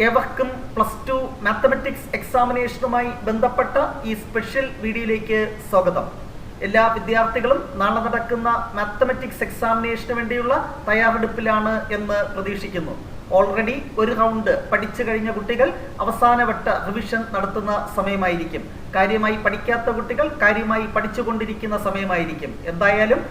ഏവർക്കും +2 മാത്തമാറ്റിക്സ് എക്സാമിനേഷനുമായി ബന്ധപ്പെട്ട ഈ സ്പെഷ്യൽ വീഡിയോയിലേക്ക് സ്വാഗതം. എല്ലാ വിദ്യാർത്ഥികളും നാളെ നടക്കുന്ന മാത്തമാറ്റിക്സ് എക്സാമിനേഷന് വേണ്ടിയുള്ള തയ്യാറെടുപ്പിലാണ് എന്ന് പ്രതീക്ഷിക്കുന്നു. ഓൾറെഡി ഒരു റൗണ്ട് പഠിച്ചു കഴിഞ്ഞ കുട്ടികൾ അവസാനവട്ട റിവിഷൻ നടത്തുന്ന സമയമായിരിക്കും. കാര്യമായി പഠിക്കാത്ത കുട്ടികൾ കാര്യമായി പഠിച്ചുകൊണ്ടിരിക്കുന്ന സമയമായിരിക്കും. എന്തായാലും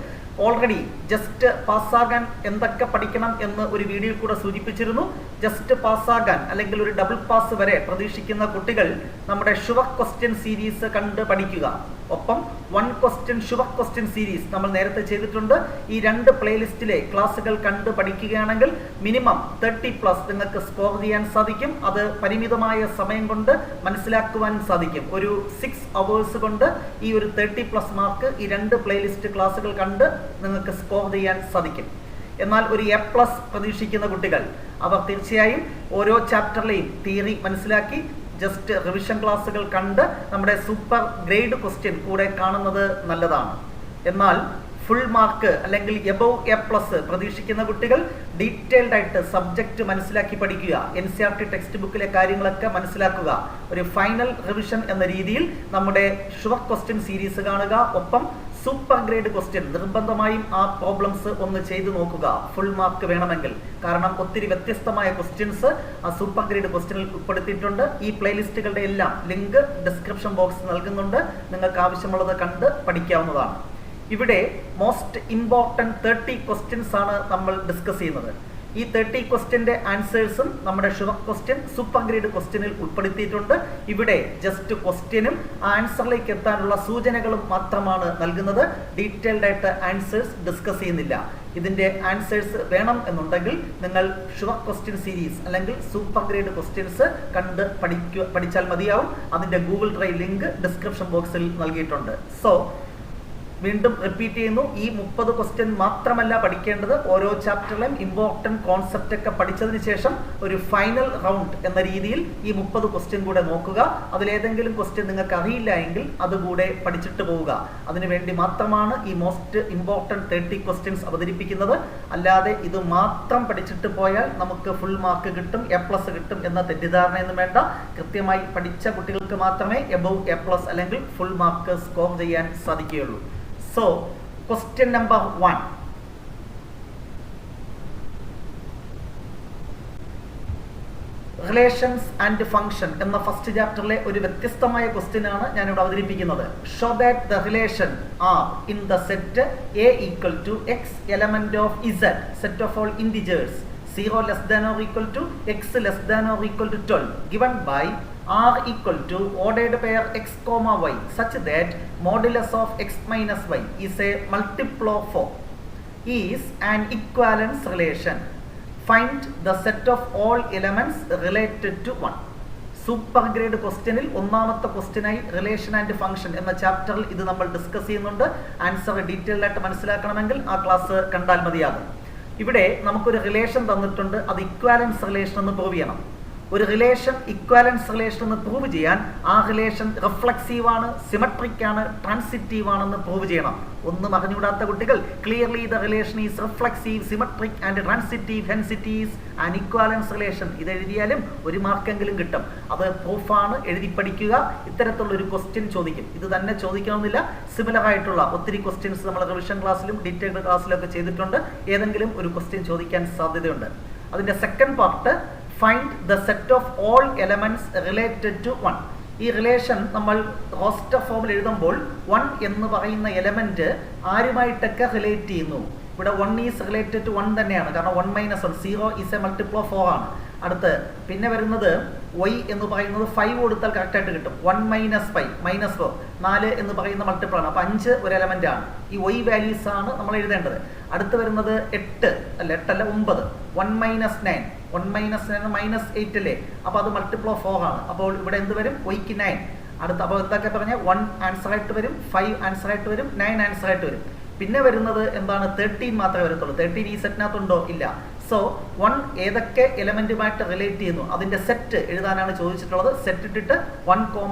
ഓൾറെഡി ജസ്റ്റ് പാസ്സാകാൻ എന്തൊക്കെ പഠിക്കണം എന്ന് ഒരു വീഡിയോയിൽ കൂടെ സൂചിപ്പിച്ചിരുന്നു. ജസ്റ്റ് പാസ്സാകാൻ അല്ലെങ്കിൽ ഒരു ഡബിൾ പാസ് വരെ പ്രതീക്ഷിക്കുന്ന കുട്ടികൾ നമ്മുടെ ഷുവർ ക്വസ്റ്റ്യൻ സീരീസ് കണ്ട് പഠിക്കുക. ഒപ്പം 1 ക്വസ്റ്റ്യൻ ഷുവർ ക്വസ്റ്റ്യൻ സീരീസ് നമ്മൾ നേരത്തെ ചെയ്തിട്ടുണ്ട്. ഈ 2 പ്ലേലിസ്റ്റിലെ ക്ലാസ്സുകൾ കണ്ട് പഠിക്കുകയാണെങ്കിൽ മിനിമം 30+ നിങ്ങൾക്ക് സ്കോർ ചെയ്യാൻ സാധിക്കും. അത് പരിമിതമായ സമയം കൊണ്ട് മനസ്സിലാക്കുവാൻ സാധിക്കും. ഒരു 6 hours കൊണ്ട് ഈ ഒരു 30+ മാർക്ക് ഈ 2 പ്ലേലിസ്റ്റ് ക്ലാസ്സുകൾ കണ്ട് നിങ്ങൾക്ക് സ്കോർ ചെയ്യാൻ സാധിക്കും. എന്നാൽ ഒരു A+ പ്രതീക്ഷിക്കുന്ന കുട്ടികൾ അവർ തീർച്ചയായും ഓരോ ചാപ്റ്ററിലെയും തിയറി മനസ്സിലാക്കി ജസ്റ്റ് റിവിഷൻ ക്ലാസ്സുകൾ കണ്ട് നമ്മുടെ സൂപ്പർ ഗ്രേഡ് ക്വസ്റ്റ്യൻ കൂടെ കാണുന്നത് നല്ലതാണ്. എന്നാൽ ഫുൾ മാർക്ക് അല്ലെങ്കിൽ എബവ് A+ പ്രതീക്ഷിക്കുന്ന കുട്ടികൾ ഡീറ്റെയിൽഡ് ആയിട്ട് സബ്ജക്റ്റ് മനസ്സിലാക്കി പഠിക്കുക. NCERT ടെക്സ്റ്റ് ബുക്കിലെ കാര്യങ്ങളൊക്കെ മനസ്സിലാക്കുക. ഒരു ഫൈനൽ റിവിഷൻ എന്ന രീതിയിൽ നമ്മുടെ ഷുവർ ക്വസ്റ്റ്യൻ സീരീസ് കാണുക. ഒപ്പം സൂപ്പർ ഗ്രേഡ് ക്വസ്റ്റ്യൻ നിർബന്ധമായും ആ പ്രോബ്ലംസ് ഒന്ന് ചെയ്തു നോക്കുക, ഫുൾ മാർക്ക് വേണമെങ്കിൽ. കാരണം ഒത്തിരി വ്യത്യസ്തമായ ക്വസ്റ്റ്യൻസ് ആ സൂപ്പർ ഗ്രേഡ് ക്വസ്റ്റ്യനിൽ ഉൾപ്പെടുത്തിയിട്ടുണ്ട്. ഈ പ്ലേലിസ്റ്റുകളുടെ എല്ലാം ലിങ്ക് ഡിസ്ക്രിപ്ഷൻ ബോക്സ് നൽകുന്നുണ്ട്. നിങ്ങൾക്ക് ആവശ്യമുള്ളത് കണ്ട് പഠിക്കാവുന്നതാണ്. ഇവിടെ മോസ്റ്റ് ഇമ്പോർട്ടൻറ്റ് 30 ക്വസ്റ്റ്യൻസ് ആണ് നമ്മൾ ഡിസ്കസ് ചെയ്യുന്നത്. ഈ 30 ക്വസ്റ്റ്യൻ്റെ ആൻസേഴ്സും നമ്മുടെ ഷുവർ ക്വസ്റ്റ്യൻ സൂപ്പർ ഗ്രേഡ് ക്വസ്റ്റ്യനിൽ ഉൾപ്പെടുത്തിയിട്ടുണ്ട്. ഇവിടെ ജസ്റ്റ് ക്വസ്റ്റ്യനും ആൻസറിലേക്ക് എത്താനുള്ള സൂചനകളും മാത്രമാണ് നൽകുന്നത്. ഡീറ്റെയിൽഡ് ആയിട്ട് ആൻസേഴ്സ് ഡിസ്കസ് ചെയ്യുന്നില്ല. ഇതിൻ്റെ ആൻസേഴ്സ് വേണം എന്നുണ്ടെങ്കിൽ നിങ്ങൾ ഷുവർ ക്വസ്റ്റ്യൻ സീരീസ് അല്ലെങ്കിൽ സൂപ്പർ ഗ്രേഡ് ക്വസ്റ്റ്യൻസ് കണ്ട് പഠിച്ചാൽ മതിയാവും. അതിൻ്റെ ഗൂഗിൾ ഡ്രൈവ് ലിങ്ക് ഡിസ്ക്രിപ്ഷൻ ബോക്സിൽ നൽകിയിട്ടുണ്ട്. സോ വീണ്ടും റിപ്പീറ്റ് ചെയ്യുന്നു, ഈ 30 ക്വസ്റ്റ്യൻ മാത്രമല്ല പഠിക്കേണ്ടത്. ഓരോ ചാപ്റ്ററിലും ഇമ്പോർട്ടൻറ്റ് കോൺസെപ്റ്റ് ഒക്കെ പഠിച്ചതിന് ശേഷം ഒരു ഫൈനൽ റൗണ്ട് എന്ന രീതിയിൽ ഈ 30 ക്വസ്റ്റ്യൻ കൂടെ നോക്കുക. അതിലേതെങ്കിലും ക്വസ്റ്റ്യൻ നിങ്ങൾക്ക് അറിയില്ല എങ്കിൽ അതുകൂടെ പഠിച്ചിട്ട് പോവുക. അതിനുവേണ്ടി മാത്രമാണ് ഈ മോസ്റ്റ് ഇമ്പോർട്ടൻറ്റ് 30 ക്വസ്റ്റ്യൻസ് അവതരിപ്പിക്കുന്നത്. അല്ലാതെ ഇത് മാത്രം പഠിച്ചിട്ട് പോയാൽ നമുക്ക് ഫുൾ മാർക്ക് കിട്ടും, A+ കിട്ടും എന്ന തെറ്റിദ്ധാരണയൊന്നും വേണ്ട. കൃത്യമായി പഠിച്ച കുട്ടികൾക്ക് മാത്രമേ എബവ് A+ അല്ലെങ്കിൽ ഫുൾ മാർക്ക് സ്കോർ ചെയ്യാൻ സാധിക്കുകയുള്ളൂ. So, question number 1. Relations and function എന്ന ഫസ്റ്റ് ചാപ്റ്ററിലെ ഒരു വ്യത്യസ്തമായ ക്വസ്റ്റ്യൻ ആണ് ഞാനിവിടെ അവതരിപ്പിക്കുന്നത്. Show that the relation are in the set A = x element of Z, set of all integers 0 less than or equal to x less than or equal to 12 given by R equal to ordered pair x comma y such that modulus of x minus y is a multiple of 4 is an equivalence relation. Find the set of all elements related to 1. Super grade ക്വസ്റ്റ്യനിൽ ഒന്നാമത്തെ ക്വസ്റ്റ്യനായി relation and function എന്ന ചാപ്റ്ററിൽ ഇത് നമ്മൾ discuss ചെയ്യുന്നുണ്ട്. Answer detailed ആയിട്ട് മനസ്സിലാക്കണമെങ്കിൽ ആ ക്ലാസ് കണ്ടാൽ മതിയാകും. ഇവിടെ നമുക്കൊരു റിലേഷൻ തന്നിട്ടുണ്ട്. അത് ഇക്വാലൻസ് റിലേഷൻ എന്ന് പ്രൂവ് ചെയ്യണം. ഒരു റിലേഷൻ ഇക്വാലൻസ് റിലേഷൻ എന്ന് പ്രൂവ് ചെയ്യാൻ ആ റിലേഷൻ റിഫ്ലക്സീവ് ആണ്, സിമെട്രിക് ആണ്, ട്രാൻസിറ്റീവ് ആണെന്ന് പ്രൂവ് ചെയ്യണം. ഒന്നും അറിഞ്ഞുകൂടാത്ത കുട്ടികൾ clearly the relation is reflexive, symmetric and transitive, hence it is an equivalence relation. ഇത് എഴുതിയാലും ഒരു മാർക്കെങ്കിലും കിട്ടും. അത് പ്രൂഫാണ്, എഴുതി പഠിക്കുക. ഇത്തരത്തിലുള്ള ഒരു ക്വസ്റ്റ്യൻ ചോദിക്കും. ഇത് തന്നെ ചോദിക്കണമെന്നില്ല, സിമിലർ ആയിട്ടുള്ള ഒത്തിരി ക്വസ്റ്റ്യൻസ് നമ്മൾ റിവിഷൻ ക്ലാസ്സിലും ഡീറ്റെയിൽഡ് ക്ലാസ്സിലും ഒക്കെ ചെയ്തിട്ടുണ്ട്. ഏതെങ്കിലും ഒരു ക്വസ്റ്റ്യൻ ചോദിക്കാൻ സാധ്യതയുണ്ട്. അതിൻ്റെ second part find the set of all elements related to 1. ഈ റിലേഷൻ നമ്മൾ റോസ്റ്റർ ഫോമിൽ എഴുതുമ്പോൾ 1 എന്ന് പറയുന്ന എലമെന്റ് ആരുമായിട്ടൊക്കെ റിലേറ്റ് ചെയ്യുന്നു. ഇവിടെ 1 ഈസ് റിലേറ്റഡ് ടു 1 തന്നെയാണ്. കാരണം 1 - 1 0 ഈസ് എ മൾട്ടിപ്പിൾ ഓഫ് 4 ആണ്. അടുത്ത് പിന്നെ വരുന്നത് y എന്ന് പറയുന്നത് 5 കൊടുത്താൽ കറക്റ്റായിട്ട് കിട്ടും. 1 - 5 -4 4 എന്ന് പറയുന്ന മൾട്ടിപ്പിൾ ആണ്. അപ്പോൾ 5 ഒരു എലമെന്റ് ആണ്. ഈ y വാല്യൂസ് ആണ് നമ്മൾ എഴുതേണ്ടത്. അടുത്ത് വരുന്നത് 8 അല്ല 8 അല്ല 9. 1 - 9 1 - 9 -8 അല്ലേ? അപ്പോൾ അത് മൾട്ടിപ്പിൾ ഓഫ് 4 ആണ്. അപ്പോൾ ഇവിടെ എന്ത് വരും? y-ക്ക് 9. അടുത്ത അപ്പോൾ എന്തൊക്കെ പറഞ്ഞാൽ 1 ആൻസർ ആയിട്ട് വരും, 5 ആൻസർ ആയിട്ട് വരും, 9 ആൻസർ ആയിട്ട് വരും. പിന്നെ വരുന്നത് എന്താണ്? 13 മാത്രമേ വരത്തുള്ളൂ. 13 ഈ സെറ്റിനകത്തുണ്ടോ? ഇല്ല. സോ 1 ഏതൊക്കെ എലമെന്റുമായിട്ട് റിലേറ്റ് ചെയ്യുന്നു അതിൻ്റെ സെറ്റ് എഴുതാനാണ് ചോദിച്ചിട്ടുള്ളത്. സെറ്റ് ഇട്ടിട്ട് 1,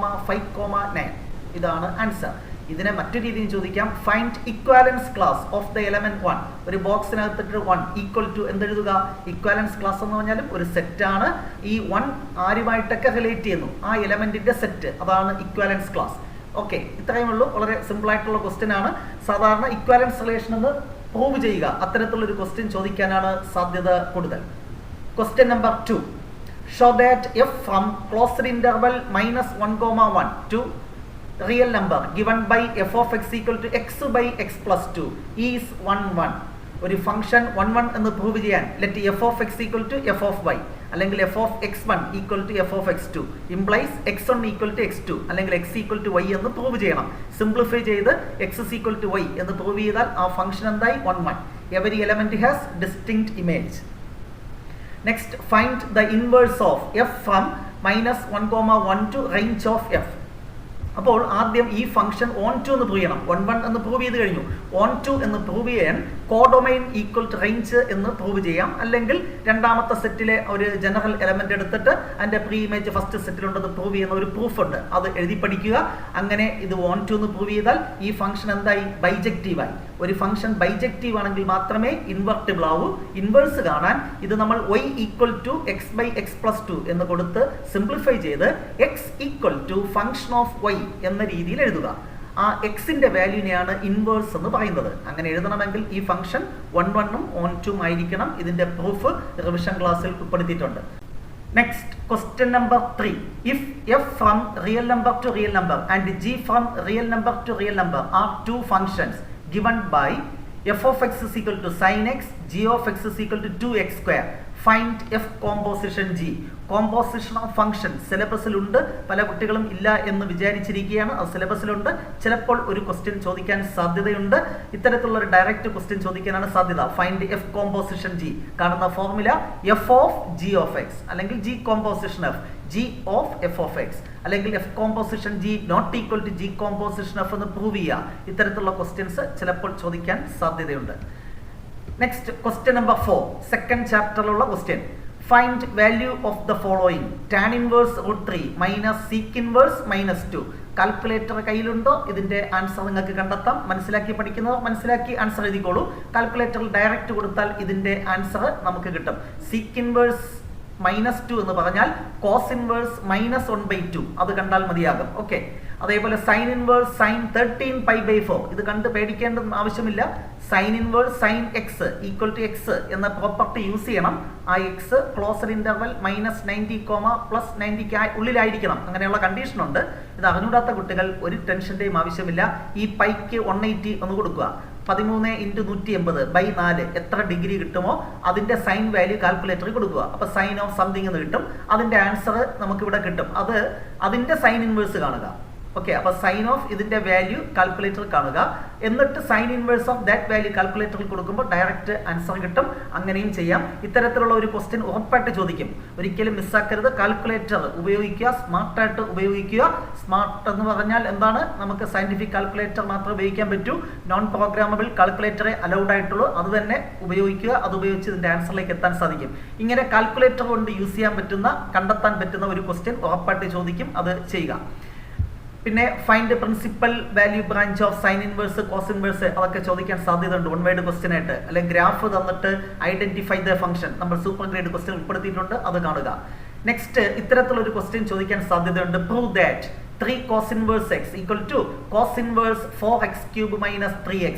5, 9 ഇതാണ് ആൻസർ. ഇതിനെ മറ്റു രീതിയിൽ ചോദിക്കാം. Find equivalence class of the element 1. ഒരു ബോക്സിനകത്തിട്ട് 1 ഈക്വൽ ടു എന്തെഴുതുക? ഇക്വാലൻസ് ക്ലാസ് എന്ന് പറഞ്ഞാലും ഒരു സെറ്റാണ്. ഈ 1 ആരുമായിട്ടൊക്കെ റിലേറ്റ് ചെയ്യുന്നു, ആ എലമെന്റിന്റെ സെറ്റ്, അതാണ് ഇക്വാലൻസ് ക്ലാസ്. ഓക്കെ, ഇത്രയും ഉള്ളൂ. വളരെ സിമ്പിൾ ആയിട്ടുള്ള ക്വസ്റ്റ്യൻ ആണ്. സാധാരണ ഇക്വാലൻസ് റിലേഷൻ എന്ന് പ്രൂവ് ചെയ്യുക, അത്തരത്തിലുള്ള ഒരു ക്വസ്റ്റ്യൻ ചോദിക്കാനാണ് സാധ്യത കൂടുതൽ. Question number 2. Show that f from closed interval -1, to real number given by f of x equal to x by x plus 2 is 1, 1. ഒരു ഫംഗ്ഷൻ 1, 1 എന്ന് പ്രൂവ് ചെയ്യാൻ let f of x equal to f of y അല്ലെങ്കിൽ f of x1 equal to f of x2 implies x1 equal to x2 അല്ലെങ്കിൽ x equal to y എന്ന് prove ചെയ്യണം. Simplify ചെയ്ത് x is equal to y എന്ന് prove ചെയ്താൽ ആ function എന്തായി? 1, 1. Every element has distinct image. Next, find the inverse of f from -1, to range of f. അപ്പോൾ ആദ്യം ഈ ഫംഗ്ഷൻ ഓൺ ടു എന്ന് പ്രൂവ് ചെയ്യണം. 1, 1 എന്ന് പ്രൂവ് ചെയ്ത് കഴിഞ്ഞു. ഓൺ ടു എന്ന് പ്രൂവ് ചെയ്യാൻ കോഡൊമൈൻ ഈക്വൽ ടു റേഞ്ച് എന്ന് പ്രൂവ് ചെയ്യാം. അല്ലെങ്കിൽ രണ്ടാമത്തെ സെറ്റിലെ ഒരു ജനറൽ എലമെന്റ് എടുത്തിട്ട് അതിന്റെ പ്രീ ഇമേജ് ഫസ്റ്റ് സെറ്റിലുണ്ടെന്ന് പ്രൂവ് ചെയ്യുന്ന ഒരു പ്രൂഫ് ഉണ്ട്, അത് എഴുതി പഠിക്കുക. അങ്ങനെ ഇത് ഓൺ ടു എന്ന് പ്രൂവ് ചെയ്താൽ ഈ ഫംഗ്ഷൻ എന്തായി? ബൈജക്റ്റീവായി. ഒരു ഫംഗ്ഷൻ ബൈജക്റ്റീവ് ആണെങ്കിൽ മാത്രമേ ഇൻവെർട്ടിബിൾ ആവൂ. ഇൻവേഴ്സ് കാണാൻ ഇത് നമ്മൾ y equal to x by x plus 2 എന്ന് കൊടുത്ത് സിംപ്ലിഫൈ ചെയ്ത് x equal to function of y എന്ന രീതിയിൽ എഴുതുക. ആ എക്സിന്റെ വാല്യൂനെയാണ് ഇൻവേഴ്സ് എന്ന് പറയുന്നത്. അങ്ങനെ എഴുതണമെങ്കിൽ ഈ ഫംഗ്ഷൻ 1, 1 ഓൺ 2 ആയിരിക്കണം. ഇതിന്റെ പ്രൂഫ് റിവിഷൻ ക്ലാസ്സിൽ ഉൾപ്പെടുത്തിയിട്ടുണ്ട്. Next, question number 3. If f from real number to real number and g from real number to real number are two functions given by f of x is equal to sin x, g of x is equal to 2x square, find f composition g. Composition of function സിലബസിലുണ്ട്. പല കുട്ടികളും ഇല്ല എന്ന് വിചാരിച്ചിരിക്കുകയാണ്. അത് സിലബസിലുണ്ട്. ചിലപ്പോൾ ഒരു question ചോദിക്കാൻ സാധ്യതയുണ്ട്. ഇത്തരത്തിലുള്ള ഒരു ഡയറക്റ്റ് ക്വസ്റ്റ്യൻ ചോദിക്കാനാണ് സാധ്യത. Find f composition g. കാണുന്ന formula f of g of x അല്ലെങ്കിൽ g composition f, g of f of x അല്ലെങ്കിൽ f composition g not equal to g composition f എന്ന് പ്രൂവ് ചെയ്യുക. ഇത്തരത്തിലുള്ള ക്വസ്റ്റ്യൻസ് ചിലപ്പോൾ ചോദിക്കാൻ സാധ്യതയുണ്ട്. നെക്സ്റ്റ്, ക്വസ്റ്റ്യൻ നമ്പർ 4, സെക്കൻഡ് ചാപ്റ്ററിലുള്ള question. Find value of the following: tan inverse √3 minus sec inverse -2. Calculator കയ്യിലുണ്ടോ? ഇതിന്റെ answer നിങ്ങൾക്ക് കണ്ടെത്താം. മനസ്സിലാക്കി പഠിക്കുന്നവർ മനസ്സിലാക്കി ആൻസർ എഴുതിക്കോളൂ. കാൽക്കുലേറ്ററിൽ ഡയറക്റ്റ് കൊടുത്താൽ ഇതിന്റെ ആൻസർ നമുക്ക് കിട്ടും. sec inverse -2 എന്ന് പറഞ്ഞാൽ cos inverse -1/2 അത് കണ്ടാൽ മതിയാകും. ഓക്കെ, അതേപോലെ സൈൻ ഇൻവേഴ്സ് സൈൻ 13π/4 ഇത് കണ്ട് പേടിക്കേണ്ട ആവശ്യമില്ല. Sine inverse sine x equal to x എന്ന പ്രോപ്പർട്ടി യൂസ് ചെയ്യണം. ആ എക്സ് ക്ലോസ്ഡ് ഇന്റർവൽ -90, +90 ഉള്ളിലായിരിക്കണം. അങ്ങനെയുള്ള കണ്ടീഷൻ ഉണ്ട്. ഇത് അറിഞ്ഞൂടാത്ത കുട്ടികൾ ഒരു ടെൻഷന്റെയും ആവശ്യമില്ല. ഈ പൈക്ക് 180 ഒന്ന് കൊടുക്കുക. 13 × 180/4 എത്ര ഡിഗ്രി കിട്ടുമോ അതിന്റെ സൈൻ വാല്യൂ കാൽക്കുലേറ്ററിൽ കൊടുക്കുക. അപ്പൊ സൈൻ ഓഫ് സംതിങ് എന്ന് കിട്ടും. അതിന്റെ ആൻസർ നമുക്കിവിടെ കിട്ടും. അത് അതിന്റെ സൈൻ ഇൻവേഴ്സ് കാണുക. ഓക്കെ, അപ്പൊ സൈൻ ഓഫ് ഇതിന്റെ വാല്യൂ കാൽക്കുലേറ്ററിൽ കാണുക. എന്നിട്ട് sine inverse of that value കാൽക്കുലേറ്ററിൽ കൊടുക്കുമ്പോൾ ഡയറക്റ്റ് ആൻസർ കിട്ടും. അങ്ങനെയും ചെയ്യാം. ഇത്തരത്തിലുള്ള ഒരു ക്വസ്റ്റ്യൻ ഉറപ്പായിട്ട് ചോദിക്കും. ഒരിക്കലും മിസ്സാക്കരുത്. കാൽക്കുലേറ്റർ ഉപയോഗിക്കുക, സ്മാർട്ടായിട്ട് ഉപയോഗിക്കുക. സ്മാർട്ട് എന്ന് പറഞ്ഞാൽ എന്താണ്? നമുക്ക് സയന്റിഫിക് കാൽക്കുലേറ്റർ മാത്രമേ ഉപയോഗിക്കാൻ പറ്റൂ. നോൺ പ്രോഗ്രാമബിൾ കാൽക്കുലേറ്ററെ അലൗഡ് ആയിട്ടുള്ളൂ. അത് തന്നെ ഉപയോഗിക്കുക. അത് ഉപയോഗിച്ച് ഇതിന്റെ ആൻസറിലേക്ക് എത്താൻ സാധിക്കും. ഇങ്ങനെ കാൽക്കുലേറ്റർ കൊണ്ട് യൂസ് ചെയ്യാൻ പറ്റുന്ന, കണ്ടെത്താൻ പറ്റുന്ന ഒരു ക്വസ്റ്റ്യൻ ഉറപ്പായിട്ട് ചോദിക്കും. അത് ചെയ്യുക. പിന്നെ find principal value branch of sine inverse, cos inverse അതൊക്കെ ചോദിക്കാൻ സാധ്യതയുണ്ട്. 1 വേർഡ് ക്വസ്റ്റ്യൻ ആയിട്ട്. അല്ലെങ്കിൽ ഗ്രാഫ് തന്നിട്ട് ഐഡന്റിഫൈ ദ ഫംഗ്ഷൻ നമ്മൾ സൂപ്പർ ഗ്രേഡ് ക്വസ്റ്റ്യൻ ഉൾപ്പെടുത്തിയിട്ടുണ്ട്. അത് കാണുക. നെക്സ്റ്റ്, ഇത്തരത്തിലുള്ള ഒരു ക്വസ്റ്റ്യൻ ചോദിക്കാൻ സാധ്യതയുണ്ട്. Prove that 3 cos inverse x equal to cos inverse 4x³ - 3x.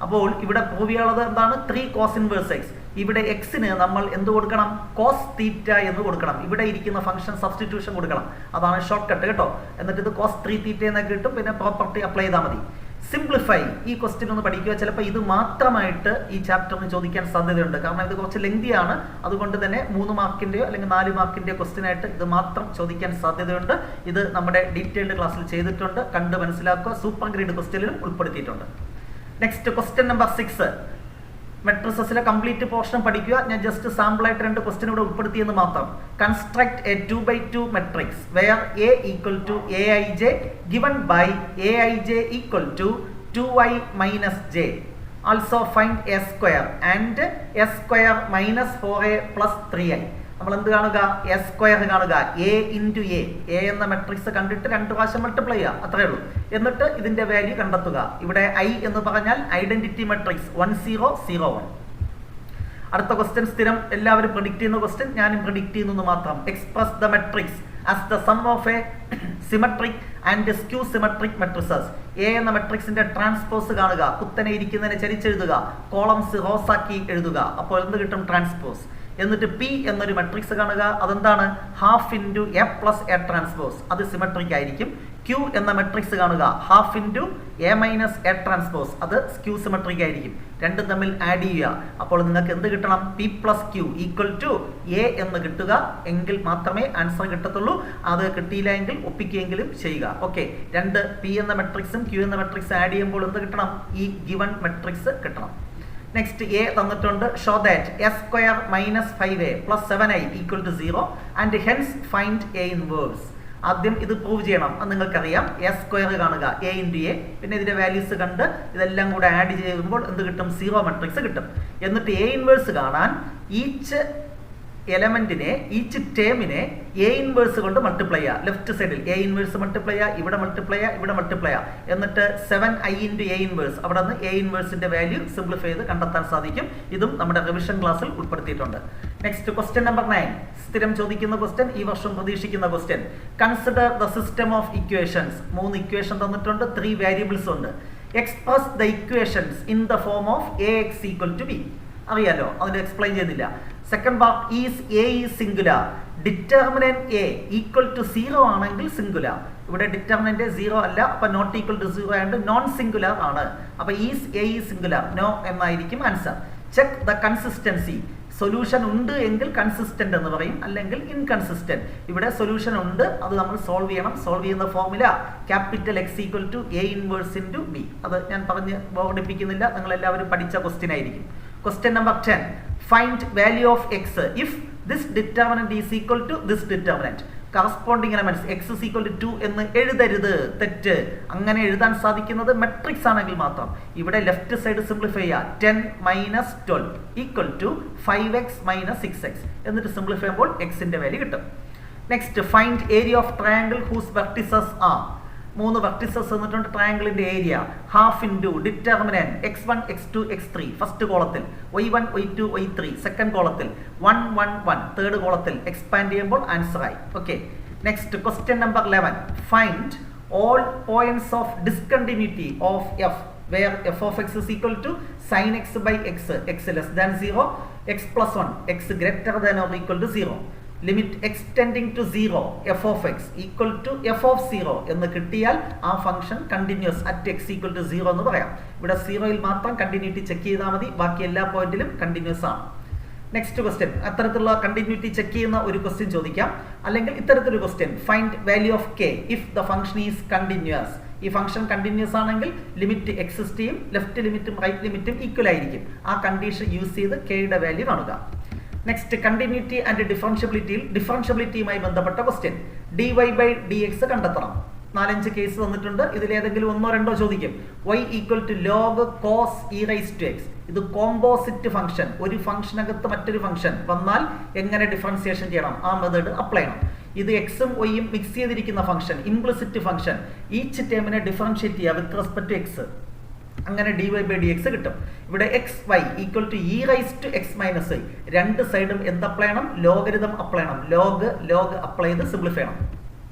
അപ്പോൾ ഇവിടെ പ്രൂവ് ചെയ്യാനുള്ളത് എന്താണ്? 3 cos inverse x. ഇവിടെ എക്സിന് നമ്മൾ എന്ത് കൊടുക്കണം? cos θ എന്ന് കൊടുക്കണം. ഇവിടെ ഇരിക്കുന്ന ഫംഗ്ഷൻ സബ്സ്റ്റിറ്റ്യൂഷൻ കൊടുക്കണം. അതാണ് ഷോർട്ട് കട്ട് കേട്ടോ. എന്നിട്ട് ഇത് cos 3θ എന്നൊക്കെ കിട്ടും. പിന്നെ പ്രോപ്പർട്ടി അപ്ലൈ ചെയ്താൽ മതി. സിംപ്ലിഫൈ. ഈ ക്വസ്റ്റ്യൻ ഒന്ന് പഠിക്കുക. ചിലപ്പോൾ ഇത് മാത്രമായിട്ട് ഈ ചാപ്റ്ററിന് ചോദിക്കാൻ സാധ്യതയുണ്ട്. കാരണം ഇത് കുറച്ച് ലെങ്തിയാണ്. അതുകൊണ്ട് തന്നെ 3 മാർക്കിന്റെയോ അല്ലെങ്കിൽ 4 മാർക്കിന്റെയോ ക്വസ്റ്റ്യൻ ആയിട്ട് ഇത് മാത്രം ചോദിക്കാൻ സാധ്യതയുണ്ട്. ഇത് നമ്മുടെ ഡീറ്റെയിൽഡ് ക്ലാസ്സിൽ ചെയ്തിട്ടുണ്ട്. കണ്ട് മനസ്സിലാക്കുക. സൂപ്പർ ഗ്രേഡ് ക്വസ്റ്റ്യനിലും ഉൾപ്പെടുത്തിയിട്ടുണ്ട്. Next, question number 6. മെട്രിസസിലെ കംപ്ലീറ്റ് പോർഷൻ പഠിക്കുക. ഞാൻ ജസ്റ്റ് സാമ്പിൾ ആയിട്ട് 2 ക്വസ്റ്റ്യൻ ഇവിടെ ഉൾപ്പെടുത്തിയെന്ന് മാത്രം. Construct a 2x2 matrix where a equal to aij given by aij equal to 2y minus j. Also find a square and a square minus 4a plus 3i. നമ്മൾ എന്ത് കാണുക? A square കാണുക. A into A എന്ന matrix കണ്ടിട്ട് 2 പ്രാവശ്യം multiply ചെയ്യുക, അത്രേ ഉള്ളൂ. എന്നിട്ട് ഇതിന്റെ വാല്യൂ കണ്ടെത്തുക. ഇവിടെ ഐ എന്ന് പറഞ്ഞാൽ ഐഡന്റിറ്റി മെട്രിക്സ് 1 0 0 1. അടുത്ത ക്വസ്റ്റ്യൻ സ്ഥിരം എല്ലാവരും പ്രെഡിക്റ്റ് ചെയ്യുന്ന ക്വസ്റ്റ്യൻ, ഞാനും പ്രെഡിക്റ്റ് ചെയ്യുന്നു മാത്രം. Express the matrix as the sum of a symmetric and skew symmetric matrices. A എന്ന മെട്രിക്സിന്റെ ട്രാൻസ്പോസ് കാണുക. കുത്തനെ ഇരിക്കുന്നതിനെ ചരിച്ചെഴുതുക, കോളംസ് റോസാക്കി എഴുതുക. അപ്പോൾ എന്ത് കിട്ടും? ട്രാൻസ്പോസ്. എന്നിട്ട് പി എന്നൊരു മെട്രിക്സ് കാണുക. അതെന്താണ്? Half into A plus A transpose. അത് സിമെട്രിക് ആയിരിക്കും. ക്യൂ എന്ന മെട്രിക്സ് കാണുക. Half into A minus A transpose. അത് സ്ക്യൂ സിമെട്രിക് ആയിരിക്കും. രണ്ടും തമ്മിൽ ആഡ് ചെയ്യുക. അപ്പോൾ നിങ്ങൾക്ക് എന്ത് കിട്ടണം? P plus Q equal to A എന്ന് കിട്ടുക. എങ്കിൽ മാത്രമേ ആൻസർ കിട്ടത്തുള്ളൂ. അത് കിട്ടിയില്ല എങ്കിൽ ഒപ്പിക്കുകയെങ്കിലും ചെയ്യുക. ഓക്കെ, രണ്ട് പി എന്ന മെട്രിക്സും ക്യൂ എന്ന മെട്രിക്സ് ആഡ് ചെയ്യുമ്പോൾ എന്ത് കിട്ടണം? ഈ ഗിവൺ മെട്രിക്സ് കിട്ടണം. നെക്സ്റ്റ് എ തന്നിട്ടുണ്ട്. Show that A square minus 5a plus 7i equal to 0 and hence find A inverse. ആദ്യം ഇത് പ്രൂവ് ചെയ്യണം. അത് നിങ്ങൾക്കറിയാം. എ സ്ക്വയർ കാണുക, എ ഇൻറ്റു എ, പിന്നെ ഇതിന്റെ വാല്യൂസ് കണ്ട് ഇതെല്ലാം കൂടെ ആഡ് ചെയ്യുമ്പോൾ എന്ത് കിട്ടും? 0 മെട്രിക്സ് കിട്ടും. എന്നിട്ട് എ ഇൻവേഴ്സ് കാണാൻ ഈച്ച് എലമെന്റിനെ, ഈച്ച് ടേമിനെ എ ഇൻവേഴ്സ് കൊണ്ട് മൾട്ടിപ്ലൈ ചെയ്യുക. ലെഫ്റ്റ് സൈഡിൽ എ ഇൻവേഴ്സ് മൾട്ടിപ്ലൈ ചെയ്യുക, ഇവിടെ മൾട്ടിപ്ലൈ ചെയ്യുക, ഇവിടെ മൾട്ടിപ്ലൈ ചെയ്യുക. എന്നിട്ട് 7i ഇൻറ്റു എ ഇൻവേഴ്സ്, അവിടെ നിന്ന് എ ഇൻവേഴ്സിന്റെ വാല്യൂ സിംപ്ലിഫൈ ചെയ്ത് കണ്ടെത്താൻ സാധിക്കും. ഇതും നമ്മുടെ റിവിഷൻ ക്ലാസ്സിൽ ഉൾപ്പെടുത്തിയിട്ടുണ്ട്. നെക്സ്റ്റ് ക്വസ്റ്റ്യൻ നമ്പർ 9, സ്ഥിരം ചോദിക്കുന്ന ക്വസ്റ്റ്യൻ, ഈ വർഷം പ്രതീക്ഷിക്കുന്ന question. Consider the system of equations. 3 equation തന്നിട്ടുണ്ട്, 3 വേരിയബിൾസ് ഉണ്ട്. Express the equations in the form of ax equal to b. അറിയാലോ, അതിന് എക്സ്പ്ലെയിൻ ചെയ്യുന്നില്ല. Second part is A is singular. Determinant A equal to 0 ആണെങ്കിൽ singular. ഇവിടെ determinant 0 അല്ല, അപ്പൊ not equal to 0 ആയതുകൊണ്ട് നോൺ സിംഗുലാർ ആണ്. അപ്പൊ is A is singular, no എന്നായിരിക്കും answer. Check the consistency. Solution ഉണ്ട് എങ്കിൽ കൺസിസ്റ്റന്റ് എന്ന് പറയും, അല്ലെങ്കിൽ ഇൻകൺസിസ്റ്റന്റ്. ഇവിടെ സൊല്യൂഷൻ ഉണ്ട്, അത് നമ്മൾ സോൾവ് ചെയ്യണം. സോൾവ് ചെയ്യുന്ന formula capital X equal to A inverse into B. അത് ഞാൻ പറഞ്ഞ് ബോർഡിപ്പിക്കുന്നില്ല, നിങ്ങൾ എല്ലാവരും പഠിച്ച ക്വസ്റ്റ്യൻ ആയിരിക്കും. Question number 10. Find value of x if this determinant is equal to this determinant. Corresponding elements x is equal to 2 എന്ന് എഴുതരുത്, തെറ്റ്. അങ്ങനെ എഴുതാൻ സാധിക്കുന്നത് മെട്രിക്സ് ആണെങ്കിൽ മാത്രം. ഇവിടെ ലെഫ്റ്റ് സൈഡ് സിംപ്ലിഫൈ ചെയ്യുക. 10 minus 12 equal to 5x minus 6x. എന്നിട്ട് സിംപ്ലിഫൈ ചെയ്യുമ്പോൾ എക്സിന്റെ വാല്യൂ കിട്ടും. Next, find area of triangle whose vertices are. 3 vertices തന്നിട്ടുണ്ട്. ട്രയാങ്കിളിന്റെ area half into determinant x1 x2 x3 first കോളത്തിൽ, y1 y2 y3 സെക്കൻഡ് കോളത്തിൽ, 1 1 1 third കോളത്തിൽ. എക്സ്പാൻഡ് ചെയ്യുമ്പോൾ ആൻസർ ആയി. Okay, next question number 11. Find all points of discontinuity of F where f of x is equal to sin x by x, x less than 0, x plus 1, x greater than or equal to 0. Limit extending to 0 f of x equal to f of 0 എന്ന് കിട്ടിയാൽ ആ function continuous at x equal to 0 എന്ന് പറയാം. ഇവിടെ 0യിൽ മാത്രം continuity check ചെയ്താൽ മതി, ബാക്കി എല്ലാ പോയിന്റിലും കണ്ടിന്യൂസ് ആണ്. നെക്സ്റ്റ് ക്വസ്റ്റ്യൻ, അത്തരത്തിലുള്ള കണ്ടിന്യൂറ്റി ചെക്ക് ചെയ്യുന്ന ഒരു ക്വസ്റ്റ്യൻ ചോദിക്കാം. അല്ലെങ്കിൽ ഇത്തരത്തിലൊരു question, find value of k if the function is continuous. ഈ ഫംഗ്ഷൻ കണ്ടിന്യൂസ് ആണെങ്കിൽ ലിമിറ്റ് എക്സിസ്റ്റ് ചെയ്യും, ലെഫ്റ്റ് ലിമിറ്റും റൈറ്റ് ലിമിറ്റും ഈക്വൽ ആയിരിക്കും. ആ കണ്ടീഷൻ യൂസ് ചെയ്ത് കെയുടെ വാല്യൂ കാണുക. നെക്സ്റ്റ്, കണ്ടിന്യൂറ്റി ആൻഡ് ഡിഫറൻഷ്യബിലിറ്റിയിൽ ഡിഫറൻഷ്യബിലിറ്റിയുമായി ബന്ധപ്പെട്ട question. dy by d x കണ്ടെത്തണം. 4-5 കേസ് തന്നിട്ടുണ്ട്. ഇതിലേതെങ്കിലും 1-2 ചോദിക്കും. y equal to log cos e raise to x. ഇത് കോമ്പോസിറ്റ് ഫംഗ്ഷൻ. ഒരു ഫംഗ്ഷനകത്ത് മറ്റൊരു ഫംഗ്ഷൻ വന്നാൽ എങ്ങനെ ഡിഫറൻസിയേഷൻ ചെയ്യണം, ആ മെത്തേഡ് അപ്ലൈ ചെയ്യണം. ഇത് എക്സും വൈയും മിക്സ് ചെയ്തിരിക്കുന്ന ഫംഗ്ഷൻ, ഇംപ്ലിസിറ്റ് ഫംഗ്ഷൻ. ഈച്ച് ടേമിനെ ഡിഫറൻഷിയേറ്റ് ചെയ്യുക വിത്ത് റെസ്പെക്ട് ടു എക്സ്. അങ്ങനെ dy ബൈ ഡി എക്സ് കിട്ടും. ഇവിടെ x y equal to e raise to x minus i. രണ്ട് സൈഡും എന്ത് അപ്ലൈ ചെയ്യണം? ലോഗരിതം അപ്ലൈ ചെയ്യണം. ലോഗ് അപ്ലൈ ചെയ്ത് സിംപ്ലിഫൈ ചെയ്യണം.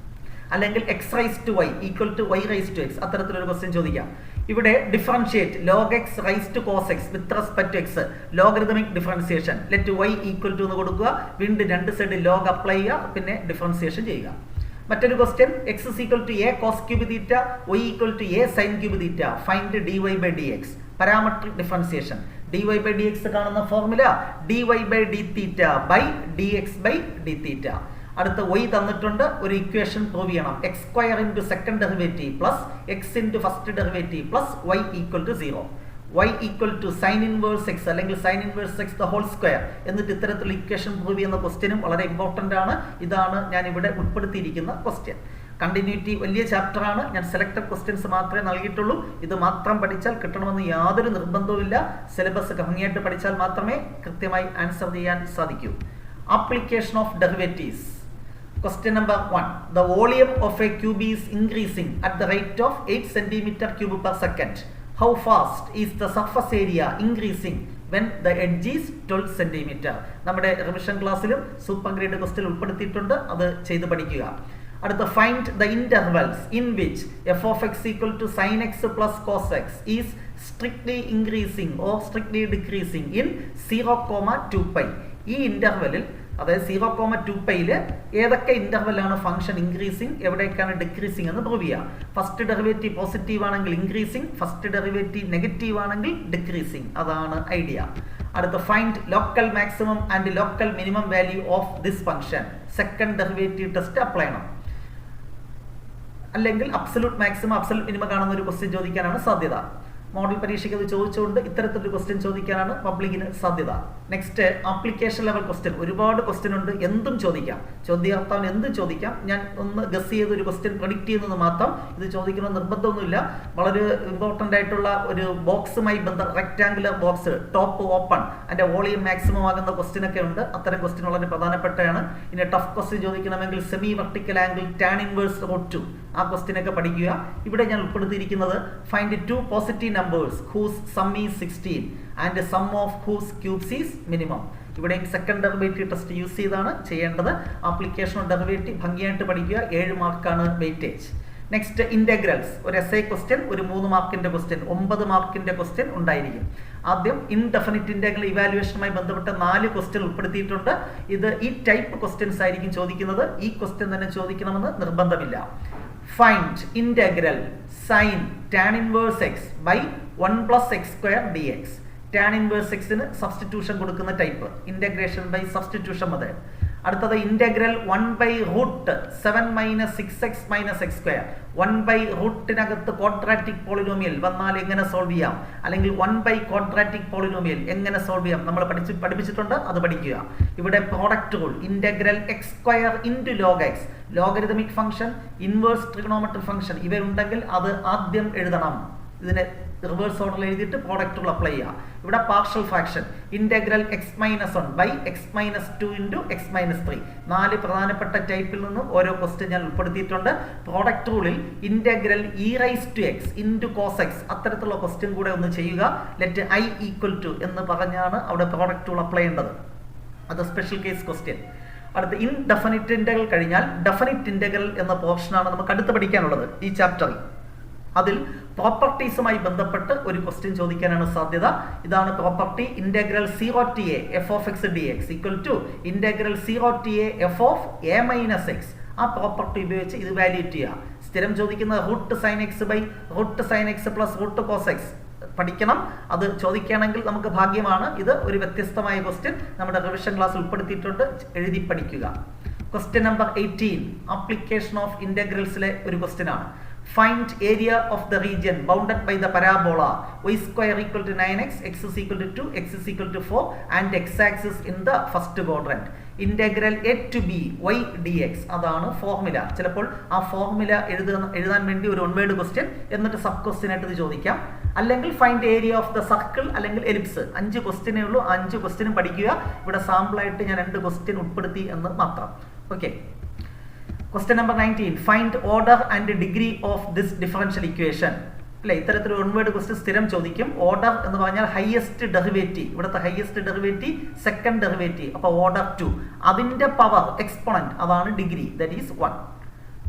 അല്ലെങ്കിൽ x raise to y equal to y raise to x. അത്തരത്തിലൊരു ക്വസ്റ്റ്യൻ ചോദിക്കാം. ഇവിടെ differentiate log x raise to cos X with respect to x, logarithmic differentiation. Let y equal to എന്ന് കൊടുക്കുക, വീണ്ടും രണ്ട് സൈഡ് ലോഗ് അപ്ലൈ ചെയ്യുക, പിന്നെ differentiation ചെയ്യുക. മറ്റൊരു question, x is equal to a cos cube theta, y equal to a sine cube theta. Find dy by d x. Parametric differentiation. dy by d x കാണുന്ന formula dy by d theta by d x by d theta. അടുത്ത y തന്നിട്ടുണ്ട്. ഒരു equation prove ചെയ്യണം. X square into second derivative plus x into first derivative plus y equal to 0. y equal to sine inverse X അല്ലെങ്കിൽ sine inverse x the whole square. എന്നിട്ട് ഇത്തരത്തിലുള്ള equation prove ചെയ്യുന്ന ക്വസ്റ്റ്യനും വളരെ important ആണ്. ഇതാണ് ഞാൻ ഇവിടെ ഉൾപ്പെടുത്തിയിരിക്കുന്ന ക്വസ്റ്റ്യൻ. കണ്ടിന്യൂറ്റി വലിയ ചാപ്റ്റർ ആണ്. ഞാൻ സെലക്ടഡ് ക്വസ്റ്റ്യൻസ് മാത്രമേ നൽകിയിട്ടുള്ളൂ. ഇത് മാത്രം പഠിച്ചാൽ കിട്ടണമെന്ന് യാതൊരു നിർബന്ധവുമില്ല. സിലബസ് ഭംഗിയായിട്ട് പഠിച്ചാൽ മാത്രമേ കൃത്യമായി ആൻസർ ചെയ്യാൻ സാധിക്കൂ. Application of derivatives. Question number 1. The volume of a cube is increasing at the rate of 8 centimeter cube per second. How fast is the surface area increasing when the edge is 12 centimeter? നമ്മുടെ revision ക്ലാസ്സിലും super grade question ഉൾപ്പെടുത്തിയിട്ടുണ്ട്, അത് ചെയ്ത് പഠിക്കുക. അടുത്ത find the intervals in which f of x equal to sine x plus cos x is strictly increasing or strictly decreasing in 0,2π. ഈ ഇന്റർവെലിൽ, അതായത് 0,2πയിൽ ഏതൊക്കെ ഇന്റർവെല്ലാണ് ഫംഗ്ഷൻ ഇൻക്രീസിംഗ്, എവിടേക്കാണ് ഡിക്രീസിംഗ് എന്ന് പ്രൂവ് ചെയ്യുക. ഫസ്റ്റ് ഡെറിവേറ്റീവ് പോസിറ്റീവ് ആണെങ്കിൽ ഇൻക്രീസിംഗ്, ഫസ്റ്റ് ഡെറിവേറ്റീവ് നെഗറ്റീവ് ആണെങ്കിൽ ഡിക്രീസിംഗ്. അതാണ് ഐഡിയ. അടുത്ത find local maximum and local minimum value of this function. Second derivative test apply ചെയ്യണം. അല്ലെങ്കിൽ അബ്സല്യൂട്ട് മാക്സിമം അബ്സല്യൂട്ട് മിനിമം കാണുന്ന ഒരു ക്വസ്റ്റ്യൻ ചോദിക്കാനാണ് സാധ്യത. മോഡൽ പരീക്ഷയ്ക്ക് അത് ചോദിച്ചുകൊണ്ട് ഇത്തരത്തിലൊരു ക്വസ്റ്റ്യൻ ചോദിക്കാനാണ് പബ്ലിക്കിന് സാധ്യത. Next application level question. ഒരുപാട് ക്വസ്റ്റ്യൻ ഉണ്ട്, എന്തും ചോദിക്കാം, ചോദ്യകർത്താവിന് എന്തും ചോദിക്കാം. ഞാൻ ഒന്ന് ഗസ് ചെയ്ത് ഒരു ക്വസ്റ്റ്യൻ പ്രഡിക്റ്റ് ചെയ്യുന്നത് മാത്രം, ഇത് ചോദിക്കുന്ന നിർബന്ധമൊന്നുമില്ല. വളരെ ഇമ്പോർട്ടൻ്റ് ആയിട്ടുള്ള ഒരു ബോക്സുമായി റെക്ടാങ്കുലർ ബോക്സ് ടോപ്പ് ഓപ്പൺ, അതിൻ്റെ വോളിയം മാക്സിമം ആകുന്ന ക്വസ്റ്റ്യൻ ഒക്കെ ഉണ്ട്. അത്തരം ക്വസ്റ്റ്യൻ വളരെ പ്രധാനപ്പെട്ടതാണ്. ഇനി ടഫ് ക്വസ്റ്റ്യൻ ചോദിക്കണമെങ്കിൽ semi vertical angle tan inverse √2, ആ ക്വസ്റ്റ്യൻ ഒക്കെ പഠിക്കുക. ഇവിടെ ഞാൻ ഉൾപ്പെടുത്തിയിരിക്കുന്നത് find 2 positive numbers whose sum is 16 and sum of whose cubes is minimum. ഇവിടെ സെക്കൻഡ് ഡെറിവേറ്റീവ് ടെസ്റ്റ് യൂസ് ചെയ്താണ് ചെയ്യേണ്ടത്. ആപ്ലിക്കേഷൻ ഓഫ് ഡെറിവേറ്റീവ് ഭംഗിയായിട്ട് പഠിക്കുക. 7 മാർക്കാണ് വെയിറ്റേജ്. Next integrals. ഒരു എസ്ഐ ക്വസ്റ്റ്യൻ, ഒരു 3 മാർക്കിന്റെ ക്വസ്റ്റ്യൻ, 9 മാർക്കിന്റെ ക്വസ്റ്റ്യൻ ഉണ്ടായിരിക്കും. ആദ്യം ഇൻഡെഫിനിറ്റ് ഇന്റഗ്രൽ ഇവാലുവേഷനുമായി ബന്ധപ്പെട്ട 4 ക്വസ്റ്റ്യൻ ഉൾപ്പെടുത്തിയിട്ടുണ്ട്. ഈ ടൈപ്പ് ക്വസ്റ്റ്യൻസ് ആയിരിക്കും ചോദിക്കുന്നത്. ഈ ക്വസ്റ്റ്യൻ തന്നെ ചോദിക്കണമെന്ന് നിർബന്ധമില്ല. Find integral sin tan inverse x by 1 plus x square dx. Tan inverse x ന് സബ്സ്റ്റിറ്റ്യൂഷൻ കൊടുക്കുന്ന type, integration by substitution method. അടുത്തത് ഇന്റഗ്രൽ 1/√7 - 6x - x². 1/√നകത്ത് ക്വാഡ്രാറ്റിക് പോളിനോമിയൽ വന്നാൽ എങ്ങനെ സോൾവ് ചെയ്യാം, അല്ലെങ്കിൽ 1 ക്വാഡ്രാറ്റിക് പോളിനോമിയൽ എങ്ങനെ സോൾവ് ചെയ്യാം നമ്മൾ പഠിപ്പിച്ചിട്ടുണ്ട്, അത് പഠിക്കുക. ഇവിടെ product rule, integral x² log x, logarithmic function, inverse trigonometric function ഇവയുണ്ടെങ്കിൽ അത് ആദ്യം എഴുതണം. ഇതിനെ റിവേഴ്സ് ഓർഡറിൽ എഴുതിയിട്ട് പ്രോഡക്റ്റ് റൂൾ അപ്ലൈ ചെയ്യുക. ഇവിടെ partial fraction integral x-1 by x-2 into x-3. 4 പ്രധാനപ്പെട്ട ടൈപ്പിൽ നിന്നും ഓരോ ക്വസ്റ്റ്യൻ ഞാൻ ഉൾപ്പെടുത്തിയിട്ടുണ്ട്. പ്രോഡക്റ്റ് റൂളിൽ integral e⁻x into cos x, അത്തരത്തിലുള്ള ക്വസ്റ്റ്യൻ കൂടെ ഒന്ന് ചെയ്യുക. ലെറ്റ് i = എന്ന് പറഞ്ഞാണ് അവിടെ പ്രോഡക്റ്റ് റൂൾ അപ്ലൈ ചെയ്യേണ്ടത്. അത് സ്പെഷ്യൽ കേസ് ക്വസ്റ്റ്യൻ. അടുത്ത ഇൻഡെഫിനിറ്റ് ഇന്റഗ്രൽ കഴിഞ്ഞാൽ ഡെഫിനിറ്റ് ഇന്റഗ്രൽ എന്ന പോർഷനാണ് നമുക്ക് അടുത്ത് പഠിക്കാനുള്ളത് ഈ ചാപ്റ്ററിൽ. അതിൽ പ്രോപ്പർട്ടീസുമായി ബന്ധപ്പെട്ട് ഒരു ക്വസ്റ്റ്യൻ ചോദിക്കാനാണ് സാധ്യത. ഇതാണ് property. Integral 0 f of x dx equal to integral 0 f of a - x. ആ പ്രോപ്പർട്ടി ഉപയോഗിച്ച് ഇത് വാല്യൂറ്റ് ചെയ്യുക. സ്ഥിരം ചോദിക്കുന്ന √sin x by √sin x plus √cos x പഠിക്കണം. അത് ചോദിക്കുകയാണെങ്കിൽ നമുക്ക് ഭാഗ്യമാണ്. ഇത് ഒരു വ്യത്യസ്തമായ ക്വസ്റ്റ്യൻ നമ്മുടെ റിവിഷൻ ക്ലാസ് ഉൾപ്പെടുത്തിയിട്ടുണ്ട്, എഴുതി പഠിക്കുക. ക്വസ്റ്റ്യൻ നമ്പർ 18 ആപ്ലിക്കേഷൻ ഓഫ് ഇന്റഗ്രൽസിലെ ഒരു ക്വസ്റ്റ്യൻ ആണ്. Find area of the region bounded by the parabola y² = 9x, x = 2, x = 4 and x-axis in the first quadrant. Integral a to b y dx. അതാണ് formula. ചിലപ്പോൾ ആ formula എഴുതാൻ വേണ്ടി ഒരു 1 word question, എന്നിട്ട് sub question ആയിട്ട് ഇത് ചോദിക്കാം. അല്ലെങ്കിൽ find area of the circle അല്ലെങ്കിൽ എലിപ്സ്. 5 ക്വസ്റ്റ്യനേ ഉള്ളൂ. 5 ക്വസ്റ്റ്യനും പഠിക്കുക. ഇവിടെ സാമ്പിളായിട്ട് ഞാൻ 2 ക്വസ്റ്റ്യൻ ഉൾപ്പെടുത്തി എന്ന് മാത്രം. Okay. Question number 19. Find order and degree of this differential equation. അല്ലെ, ഇത്തരത്തിൽ 1 വേർഡ് ക്വസ്റ്റ്യൻ സ്ഥിരം ചോദിക്കും. ഓർഡർ എന്ന് പറഞ്ഞാൽ ഹയസ്റ്റ് ഡെറിവേറ്റീവ്. ഇവിടുത്തെ ഹയസ്റ്റ് ഡെറിവേറ്റീവ് സെക്കൻഡ് ഡെറിവേറ്റീവ്, അപ്പോൾ ഓർഡർ 2. അതിന്റെ പവർ എക്സ്പോണന്റ്, അതാണ് degree, that is 1.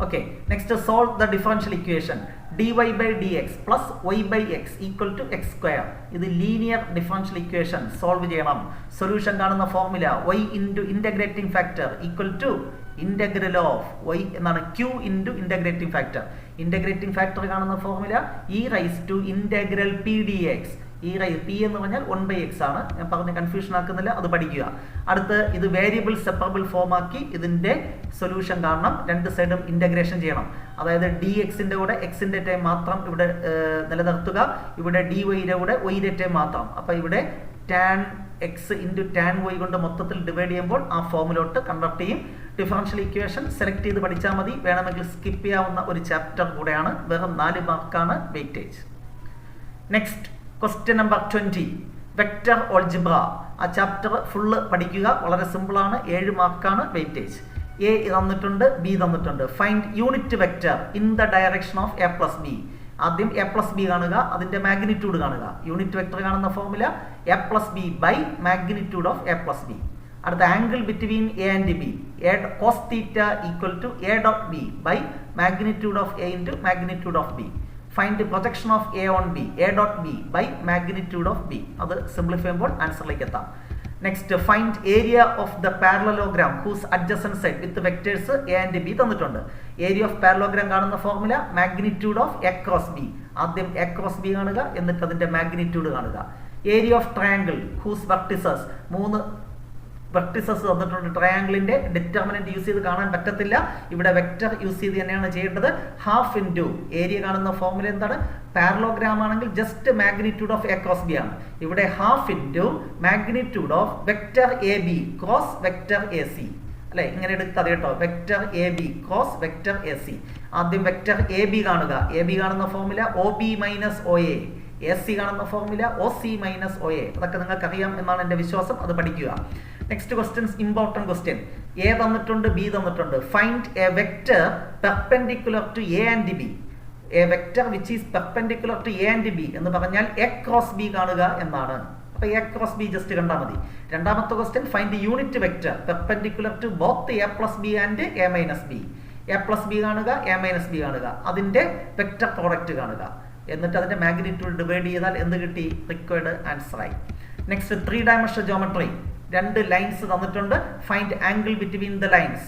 Okay. Next solve the differential equation dy/dx plus y/x equal to x². ഇത് ലീനിയർ ഡിഫറൻഷ്യൽ ഇക്വേഷൻ സോൾവ് ചെയ്യണം. സൊല്യൂഷൻ കാണുന്ന formula y into integrating factor equal to integral of y എന്നാണ്, q into integrating factor. Integrating factor കാണുന്ന formula e⁻ integral p dx. p എന്ന് പറഞ്ഞാൽ 1/x ആണ്. ഞാൻ പറഞ്ഞ കൺഫ്യൂഷൻ ആക്കുന്നില്ല, അത് പഠിക്കുക. അടുത്ത് ഇത് വേരിയബിൾ സെപ്പറബിൾ ഫോം ആക്കി ഇതിന്റെ സൊല്യൂഷൻ കാണണം. 2 സൈഡും ഇന്റഗ്രേഷൻ ചെയ്യണം. അതായത് dxന്റെ കൂടെ x-ന്റെ ടൈം മാത്രം ഇവിടെ നിലനിർത്തുക. ഇവിടെ dy-യുടെ കൂടെ y-യുടെ ടൈം മാത്രം. അപ്പൊ ഇവിടെ tan x into tan y കൊണ്ട് മൊത്തത്തിൽ ഡിവൈഡ് ചെയ്യുമ്പോൾ ആ ഫോമിലോട്ട് കൺവെർട്ട് ചെയ്യും. ഡിഫറൻഷ്യൽ ഇക്വേഷൻ സെലക്ട് ചെയ്ത് പഠിച്ചാൽ മതി. വേണമെങ്കിൽ സ്കിപ്പ് ചെയ്യാവുന്ന ഒരു ചാപ്റ്റർ കൂടെയാണ്. വെറും 4 മാർക്കാണ് weightage. Next question number 20. Vector algebra. ആ ചാപ്റ്റർ ഫുള്ള് പഠിക്കുക. വളരെ സിമ്പിളാണ്. 7 മാർക്കാണ് വെയിറ്റേജ്. എ തന്നിട്ടുണ്ട്, ബി തന്നിട്ടുണ്ട്. Find unit vector in the direction of A plus B. ആദ്യം എ പ്ലസ് ബി കാണുക, അതിന്റെ മാഗ്നിറ്റ്യൂഡ് കാണുക. യൂണിറ്റ് വെക്റ്റർ കാണുന്ന formula A plus B by magnitude of A plus B. അടുത്ത angle between A and B, cos theta equal to A dot B by magnitude of a into magnitude of b. Find projection of a on b, a dot B by magnitude of b. അത് simplify ചെയ്യുമ്പോൾ ആൻസറിലേക്ക് എത്താം. Next find area of the parallelogram whose adjacent side with vectors a and b തന്നിട്ടുണ്ട്. Area of parallelogram കാണുന്ന formula magnitude of A cross b. ആദ്യം a cross b കാണുക, എന്നിട്ട് അതിന്റെ മാഗ്നിറ്റ്യൂഡ് കാണുക. Area of triangle whose vertices, 3 vertices തന്നിട്ടുണ്ട്. ട്രയാങ്കിളിന്റെ determinant use ചെയ്ത് കാണാൻ പറ്റത്തില്ല, ഇവിടെ വെക്റ്റർ യൂസ് ചെയ്ത് തന്നെയാണ് ചെയ്യേണ്ടത്. ഹാഫ് ഇൻറ്റു ഏരിയ കാണുന്ന ഫോർമുല എന്താണ്? പാരലോഗ്രാം ആണെങ്കിൽ just magnitude of A cross B ആണ്. ഇവിടെ half into magnitude of vector A B cross vector A C. അല്ലെ, ഇങ്ങനെ എടുത്തത് കേട്ടോ. Vector A B cross vector A C. ആദ്യം വെക്റ്റർ എ ബി കാണുക. എ ബി കാണുന്ന formula O B minus O A. A C കാണുന്ന formula O C minus O A. അതൊക്കെ നിങ്ങൾക്ക് അറിയാം എന്നാണ് എൻ്റെ വിശ്വാസം. അത് പഠിക്കുക. Next questions, important question. A തന്നിട്ടുണ്ട്, ബി തന്നിട്ടുണ്ട്. Find a vector perpendicular to a and b. A vector which is perpendicular to a and b എന്ന് പറഞ്ഞാൽ എ ക്രോസ് ബി കാണുക എന്നാണ്. അപ്പോൾ എ ക്രോസ് ബി ജസ്റ്റ് കണ്ടാൽ മതി. രണ്ടാമത്തെ question, find unit vector perpendicular to both a plus b and a minus b. A plus B കാണുക, a minus b കാണുക, അതിന്റെ വെക്റ്റർ പ്രോഡക്റ്റ് കാണുക, എന്നിട്ട് അതിന്റെ മാഗ്നിറ്റ്യൂഡ് ഡിവൈഡ് ചെയ്താൽ എന്ത് കിട്ടി? റിക്വയർഡ് ആൻസർ ആയി. Next 3 dimensional geometry. 2 ലൈൻസ് തന്നിട്ടുണ്ട്. Find angle between the lines.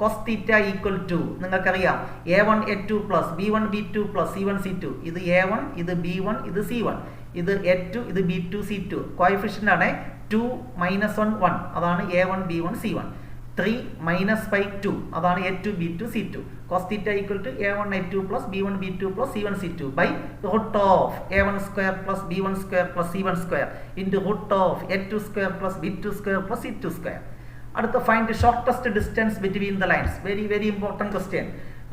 cos θ equal to നിങ്ങൾക്കറിയാം a1 a2 plus b1 b2 plus c1 c2. ഇത് a1, ഇത് b1, ഇത് c1, ഇത് a2, ഇത് b2 c2. കോഎഫിഷ്യന്റ് ആണ് 2 - 1 1, അതാണ് a1 b1 c1. 3 - 2, അതാണ് a2 b2 c2. cos θ equal to a1 a2 plus b1 b2 plus c1 c2 by root of a1 square plus b1 square plus c1 square into root of a2 square plus b2 square plus c2 square. അടുത്ത find shortest distance between the lines. Very very important question.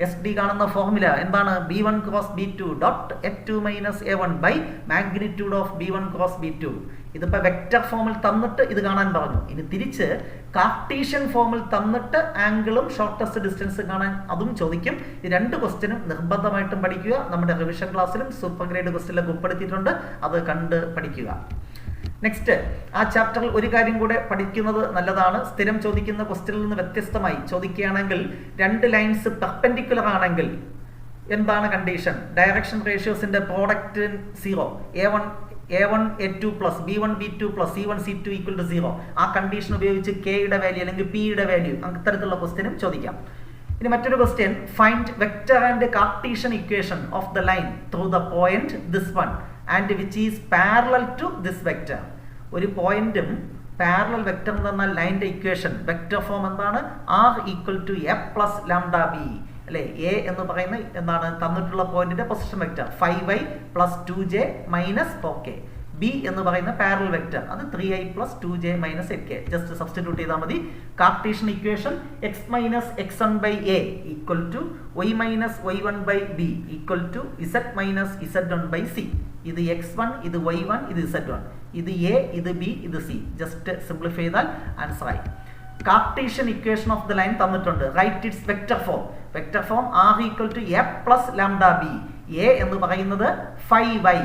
S D കാണുന്ന formula എന്താണ്? b1 cross b2 dot a2 minus a1 by magnitude of b1 cross b2. ഇതിപ്പോൾ vector ഫോമിൽ തന്നിട്ട് ഇത് കാണാൻ പറഞ്ഞു. ഇനി തിരിച്ച് കാർട്ടീഷ്യൻ ഫോമിൽ തന്നിട്ട് ആംഗിളും ഷോർട്ടസ്റ്റ് ഡിസ്റ്റൻസ് കാണാൻ അതും ചോദിക്കും. ഈ 2 ക്വസ്റ്റ്യനും നിർബന്ധമായിട്ടും പഠിക്കുക. നമ്മുടെ റിവിഷൻ ക്ലാസ്സിലും സൂപ്പർ ഗ്രേഡ് ക്വസ്റ്റ്യനിലൊക്കെ ഉൾപ്പെടുത്തിയിട്ടുണ്ട്. അത് കണ്ട് പഠിക്കുക. നെക്സ്റ്റ്, ആ ചാപ്റ്ററിൽ ഒരു കാര്യം കൂടെ പഠിക്കുന്നത് നല്ലതാണ്. സ്ഥിരം ചോദിക്കുന്ന ക്വസ്റ്റ്യനിൽ നിന്ന് വ്യത്യസ്തമായി ചോദിക്കുകയാണെങ്കിൽ 2 ലൈൻസ് പെർപെൻഡിക്കുലർ ആണെങ്കിൽ എന്താണ് കണ്ടീഷൻ? ഡയറക്ഷൻ റേഷ്യോസിന്റെ product 0. a1 a2 plus b1 b2 plus c1 c2 equal to 0. ആ കണ്ടീഷൻ ഉപയോഗിച്ച് കെയുടെ വാല്യൂ അല്ലെങ്കിൽ പിയുടെ വാല്യൂ അത്തരത്തിലുള്ള ക്വസ്റ്റ്യനും ചോദിക്കാം. ഇനി മറ്റൊരു question, find vector and Cartesian equation of the line through the point this one and which is parallel to this vector. ഒരു പോയിന്റും പാരലൽ വെക്റ്റർ എന്നാൽ ലൈൻ്റെ ഇക്വേഷൻ വെക്റ്റർ ഫോം എന്താണ്? r equal to a plus lambda b. അല്ലെ, a എന്ന് പറയുന്ന എന്താണ്? തന്നിട്ടുള്ള പോയിന്റിന്റെ position vector 5y plus 2j minus 4k. B എന്ന് പറയുന്ന പാരലൽ വെക്റ്റർ അത് 3i plus 2j minus 8k. Just substitute ചെയ്താൽ മതി. Cartesian equation x minus x1 by a equal to y minus y1 by b equal to z minus z1 by c. ഇത് x1, ഇത് y1, ഇത് z1, ഇത് a, ഇത് b, ഇത് c. Just simplify ചെയ്താൽ answer ആയി. Cartesian equation of the line തന്നിട്ടുണ്ട്. Write its vector form. Vector form r equal to a plus lambda B. a എന്ന് പറയുന്നത് 5y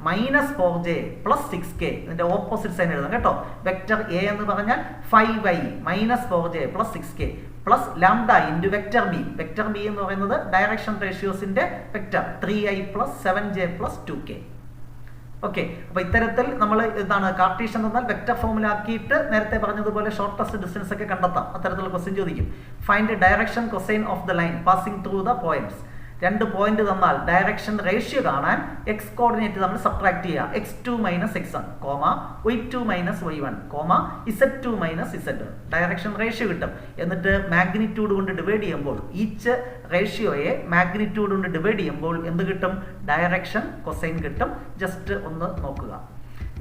minus 4j plus 6k. ഇതിന്റെ opposite sign എഴുതാം കേട്ടോ. Vector a എന്ന് പറഞ്ഞാൽ 5y minus 4j plus 6k plus lambda into vector B. Vector B എന്ന് പറയുന്നത് direction റേഷ്യോസിന്റെ vector 3i plus 7j plus 2k. Okay, അപ്പൊ ഇത്തരത്തിൽ നമ്മൾ എന്താണ് കാർട്ടീഷ്യൻ എന്നാൽ വെക്റ്റർ ഫോമിലാക്കിയിട്ട് നേരത്തെ പറഞ്ഞതുപോലെ ഷോർട്ടസ്റ്റ് ഡിസ്റ്റൻസ് ഒക്കെ കണ്ടെത്താം. അത്തരത്തിലുള്ള ക്വസ്റ്റ്യൻ ചോദിക്കും. Find direction cosine of the line passing through the points. 2 point തന്നാൽ ഡയറക്ഷൻ റേഷ്യോ കാണാൻ എക്സ് കോർഡിനേറ്റ് നമ്മൾ സബ്ട്രാക്ട് ചെയ്യുക. x2 minus x1, y2 minus y1, z2 minus z1. Direction ratio കിട്ടും. എന്നിട്ട് മാഗ്നിറ്റ്യൂഡ് കൊണ്ട് ഡിവൈഡ് ചെയ്യുമ്പോൾ ഈച്ച് റേഷ്യോയെ മാഗ്നിറ്റ്യൂഡ് കൊണ്ട് divide ചെയ്യുമ്പോൾ എന്ത് കിട്ടും? ഡയറക്ഷൻ കൊസൈൻ കിട്ടും. ജസ്റ്റ് ഒന്ന് നോക്കുക.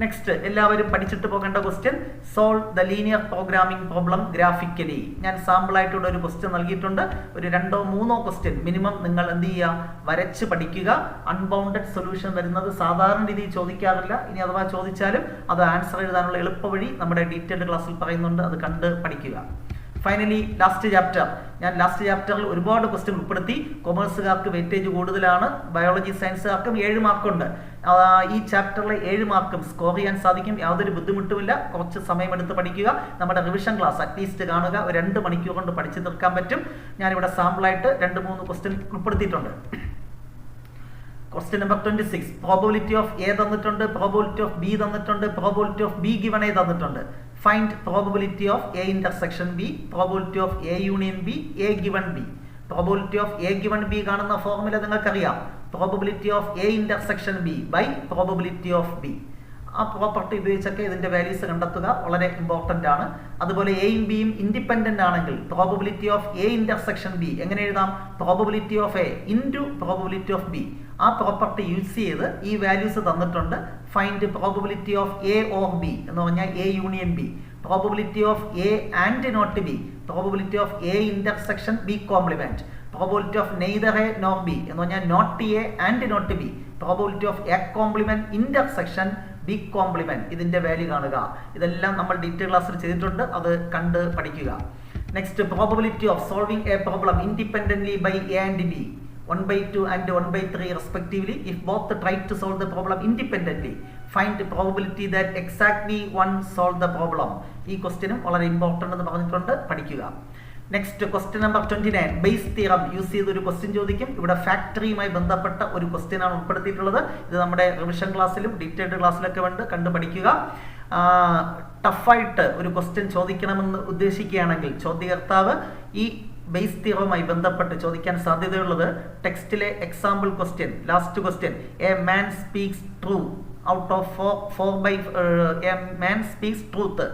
നെക്സ്റ്റ് എല്ലാവരും പഠിച്ചിട്ട് പോകേണ്ട question, solve the linear programming problem graphically. ഞാൻ സാമ്പിൾ ആയിട്ടുള്ള ഒരു ക്വസ്റ്റ്യൻ നൽകിയിട്ടുണ്ട്. ഒരു 2-3 ക്വസ്റ്റ്യൻ മിനിമം നിങ്ങൾ എന്ത് ചെയ്യുക, വരച്ച് പഠിക്കുക. അൺബൗണ്ടഡ് സൊല്യൂഷൻ വരുന്നത് സാധാരണ രീതിയിൽ ചോദിക്കാറില്ല. ഇനി അഥവാ ചോദിച്ചാലും അത് ആൻസർ എഴുതാനുള്ള എളുപ്പ വഴി നമ്മുടെ ഡീറ്റെയിൽഡ് ക്ലാസ്സിൽ പറയുന്നുണ്ട്, അത് കണ്ട് പഠിക്കുക. Finally last chapter. ഞാൻ ലാസ്റ്റ് ചാപ്റ്ററിൽ ഒരുപാട് ക്വസ്റ്റ്യൻ ഉൾപ്പെടുത്തി. കൊമേഴ്സുകാർക്ക് വെയിറ്റേജ് കൂടുതലാണ്, ബയോളജി സയൻസുകാർക്കും 7 മാർക്കുണ്ട്. ഈ ചാപ്റ്ററിലെ 7 മാർക്കും സ്കോർ ചെയ്യാൻ സാധിക്കും, യാതൊരു ബുദ്ധിമുട്ടുമില്ല. കുറച്ച് സമയമെടുത്ത് പഠിക്കുക. നമ്മുടെ റിവിഷൻ ക്ലാസ് അറ്റ്ലീസ്റ്റ് കാണുക. ഒരു 2 മണിക്കൂർ കൊണ്ട് പഠിച്ചു തീർക്കാൻ പറ്റും. ഞാനിവിടെ സാമ്പിളായിട്ട് 2-3 ക്വസ്റ്റ്യൻ ഉൾപ്പെടുത്തിയിട്ടുണ്ട്. Question number 26, probability of A തന്നിട്ടുണ്ട്, പ്രോബബിലിറ്റി ഓഫ് ബി തന്നിട്ടുണ്ട്, probability of B given A തന്നിട്ടുണ്ട്. Find probability of A intersection B, probability of A union B, A given B. Probability of A given B കാണുന്ന formula നിങ്ങൾക്കറിയാം, probability of A intersection B by probability of B. ആ property ഉപയോഗിച്ചൊക്കെ ഇതിന്റെ values കണ്ടെത്തുക, വളരെ important ആണ്. അതുപോലെ എയും ബിയും ഇൻഡിപെൻഡന്റ് ആണെങ്കിൽ probability of A intersection b എങ്ങനെ എഴുതാം, probability of a into probability of B. ആ പ്രോപ്പർട്ടി യൂസ് ചെയ്ത് ഈ വാല്യൂസ് തന്നിട്ടുണ്ട്. Find probability of a or b എന്ന് പറഞ്ഞാൽ a union b, probability of a and not b, probability of A intersection b complement, probability of neither a nor b എന്ന് പറഞ്ഞാൽ not a and not b, probability of a complement intersection b complement. ഇതിന്റെ value കാണുക. ഇതെല്ലാം നമ്മൾ detail ക്ലാസ്സിൽ ചെയ്തിട്ടുണ്ട്, അത് കണ്ട് പഠിക്കുക. Next, probability of solving a problem independently by a and b 1/2 and 1/3 respectively. If both try to solve the problem independently, find the probability that exactly one solve the problem. ഈ ക്വസ്റ്റ്യനും വളരെ important എന്ന് പറഞ്ഞിട്ടുണ്ട്, പഠിക്കുക. Next, question number 29, base theorem use ചെയ്ത് ഒരു question ചോദിക്കും. ഇവിടെ ഫാക്ടറിയുമായി ബന്ധപ്പെട്ട ഒരു ക്വസ്റ്റ്യൻ ആണ് ഉൾപ്പെടുത്തിയിട്ടുള്ളത്. ഇത് നമ്മുടെ റിവിഷൻ ക്ലാസ്സിലും ഡീറ്റെയിൽഡ് ക്ലാസ്സിലൊക്കെ വേണ്ട കണ്ടു പഠിക്കുക. ടഫായിട്ട് ഒരു ക്വസ്റ്റ്യൻ ചോദിക്കണമെന്ന് ഉദ്ദേശിക്കുകയാണെങ്കിൽ ചോദ്യകർത്താവ് ഈ ബേസ് തിയറവുമായി ബന്ധപ്പെട്ട് ചോദിക്കാൻ സാധ്യതയുള്ളത് ടെക്സ്റ്റിലെ example question, last question, a man speaks true out of 4/5 a man speaks truth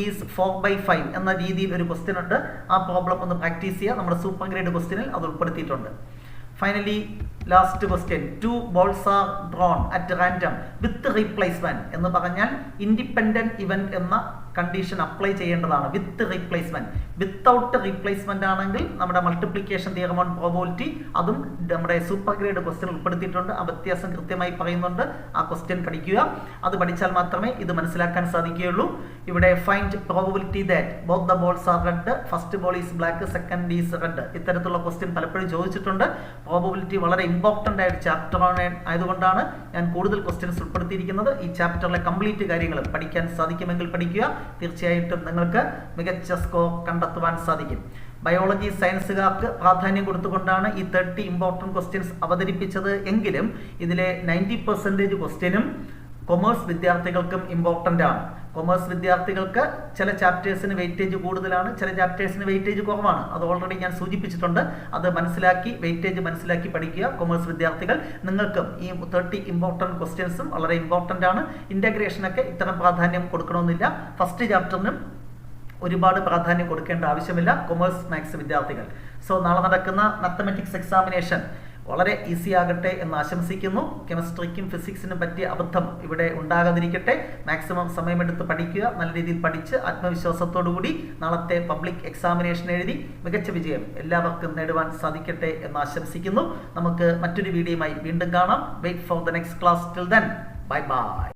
is 4/5 എന്ന രീതിയിൽ ഒരു ക്വസ്റ്റ്യൻ ഉണ്ട്. ആ പ്രോബ്ലം ഒന്ന് പ്രാക്ടീസ് ചെയ്യുക. നമ്മുടെ സൂപ്പർ ഗ്രേഡ് ക്വസ്റ്റ്യനിൽ അത് ഉൾപ്പെടുത്തിയിട്ടുണ്ട്. Finally last question, 2 balls are drawn at random with replacement എന്ന് പറഞ്ഞാൽ ഇൻഡിപെൻഡന്റ് ഇവന്റ് എന്ന കണ്ടീഷൻ അപ്ലൈ ചെയ്യേണ്ടതാണ്. വിത്ത് റീപ്ലേസ്മെന്റ്. വിത്തൗട്ട് റീപ്ലേസ്മെന്റ് ആണെങ്കിൽ നമ്മുടെ മൾട്ടിപ്ലിക്കേഷൻ തിയറം ഓൺ പ്രോബബിലിറ്റി, അതും നമ്മുടെ സൂപ്പർ ഗ്രേഡ് ക്വസ്റ്റ്യൻ ഉൾപ്പെടുത്തിയിട്ടുണ്ട്. ആ വ്യത്യാസം കൃത്യമായി പറയുന്നുണ്ട്. ആ ക്വസ്റ്റ്യൻ പഠിക്കുക. അത് പഠിച്ചാൽ മാത്രമേ ഇത് മനസ്സിലാക്കാൻ സാധിക്കുകയുള്ളൂ. ഇവിടെ find probability that both the balls are red, first ball is black, second is red. ഇത്തരത്തിലുള്ള ക്വസ്റ്റ്യൻ പലപ്പോഴും ചോദിച്ചിട്ടുണ്ട്. പ്രോബബിലിറ്റി വളരെ ഇമ്പോർട്ടൻ്റ് ആയ ഒരു ചാപ്റ്റർ ആയതുകൊണ്ടാണ് ഞാൻ കൂടുതൽ ക്വസ്റ്റ്യൻസ് ഉൾപ്പെടുത്തിയിരിക്കുന്നത്. ഈ ചാപ്റ്ററിലെ കംപ്ലീറ്റ് കാര്യങ്ങൾ പഠിക്കാൻ സാധിക്കുമെങ്കിൽ പഠിക്കുക. തീർച്ചയായിട്ടും നിങ്ങൾക്ക് മികച്ച സ്കോർ കണ്ടെത്തുവാൻ സാധിക്കും. ബയോളജി സയൻസുകാർക്ക് പ്രാധാന്യം കൊടുത്തുകൊണ്ടാണ് ഈ 30 ഇമ്പോർട്ടൻറ്റ് ക്വസ്റ്റ്യൻസ് അവതരിപ്പിച്ചത് എങ്കിലും ഇതിലെ 90% ക്വസ്റ്റ്യനും കൊമേഴ്സ് വിദ്യാർത്ഥികൾക്കും ഇമ്പോർട്ടൻ്റ് ആണ്. കൊമേഴ്സ് വിദ്യാർത്ഥികൾക്ക് ചില ചാപ്റ്റേഴ്സിന് വെയിറ്റേജ് കൂടുതലാണ്, ചില ചാപ്റ്റേഴ്സിന് വെയിറ്റേജ് കുറവാണ്. അത് ഓൾറെഡി ഞാൻ സൂചിപ്പിച്ചിട്ടുണ്ട്. അത് മനസ്സിലാക്കി, വെയിറ്റേജ് മനസ്സിലാക്കി പഠിക്കുക. കൊമേഴ്സ് വിദ്യാർത്ഥികൾ, നിങ്ങൾക്കും ഈ 30 ഇമ്പോർട്ടൻറ്റ് ക്വസ്റ്റ്യൻസും വളരെ ഇമ്പോർട്ടൻ്റ് ആണ്. ഇൻ്റഗ്രേഷനൊക്കെ ഇത്തരം പ്രാധാന്യം കൊടുക്കണമെന്നില്ല. ഫസ്റ്റ് ചാപ്റ്ററിനും ഒരുപാട് പ്രാധാന്യം കൊടുക്കേണ്ട ആവശ്യമില്ല കൊമേഴ്സ് മാത്സ് വിദ്യാർത്ഥികൾ. സോ നാളെ നടക്കുന്ന മാത്തമാറ്റിക്സ് എക്സാമിനേഷൻ വളരെ ഈസി ആകട്ടെ എന്ന് ആശംസിക്കുന്നു. കെമിസ്ട്രിക്കും ഫിസിക്സിനും പറ്റിയ അബദ്ധം ഇവിടെ ഉണ്ടാകാതിരിക്കട്ടെ. മാക്സിമം സമയമെടുത്ത് പഠിക്കുക. നല്ല രീതിയിൽ പഠിച്ച് ആത്മവിശ്വാസത്തോടുകൂടി നാളത്തെ പബ്ലിക് എക്സാമിനേഷൻ എഴുതി മികച്ച വിജയം എല്ലാവർക്കും നേടുവാൻ സാധിക്കട്ടെ എന്ന് ആശംസിക്കുന്നു. നമുക്ക് മറ്റൊരു വീഡിയോയുമായി വീണ്ടും കാണാം. Wait for the next class. Till then, bye by.